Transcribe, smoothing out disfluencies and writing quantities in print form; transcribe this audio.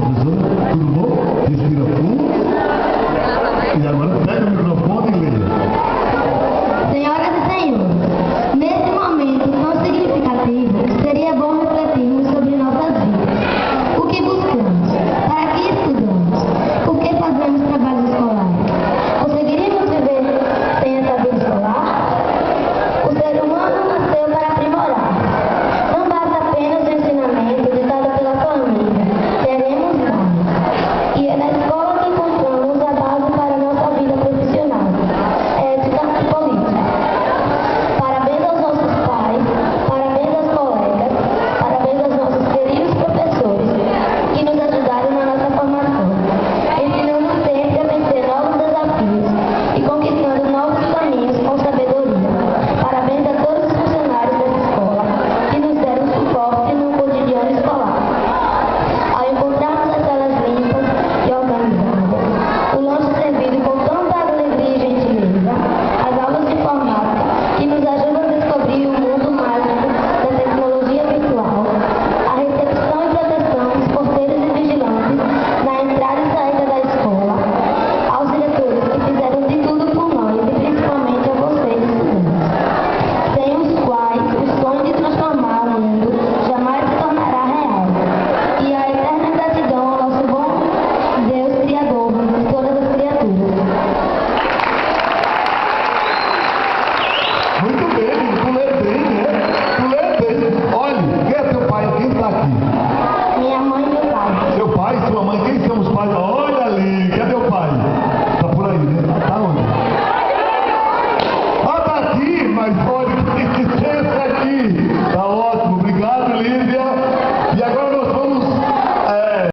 professora, tudo bom? Respira fundo. E agora pega o microfone e leia. Senhoras e senhores, nesse momento tão significativo, seria bom refletirmos sobre nossas vidas. O que buscamos? Para que estudamos? Por que fazemos trabalhos escolares? Conseguiríamos viver sem essa vida escolar? O ser humano nasceu para aprimorar. Não basta apenas o ensinamento ditado pela família. Queremos mais. E é na escola que encontramos a base para a nossa vida profissional, ética e política. Parabéns aos nossos pais, parabéns aos colegas, parabéns aos nossos queridos professores que nos ajudaram na nossa formação, ensinando sempre a vencer novos desafios e conquistando novos caminhos com sabedoria. Parabéns a todos os funcionários dessa escola que nos deram suporte no cotidiano escolar. Ao encontrarmos as salas limpas e organizadas, o lanche servido com tanta alegria e gentileza, as aulas de informática que nos ajudam a descobrir o mundo mágico da tecnologia virtual, a recepção e proteção dos porteiros e vigilantes na entrada e saída da escola, aos diretores que fizeram de tudo por nós e principalmente a vocês, estudantes, sem os quais o sonho de transformar o mundo jamais se tornará real. E a eterna gratidão ao nosso bom Deus Criador de todas as criaturas. Muito bem, tu lê bem, né? Tu lê bem. Olha, quem é teu pai? Quem está aqui? Minha mãe e meu pai. Seu pai, sua mãe, quem são os pais? Olha ali, cadê o pai? Tá por aí, né? Tá onde? Ah, tá aqui, mas olha.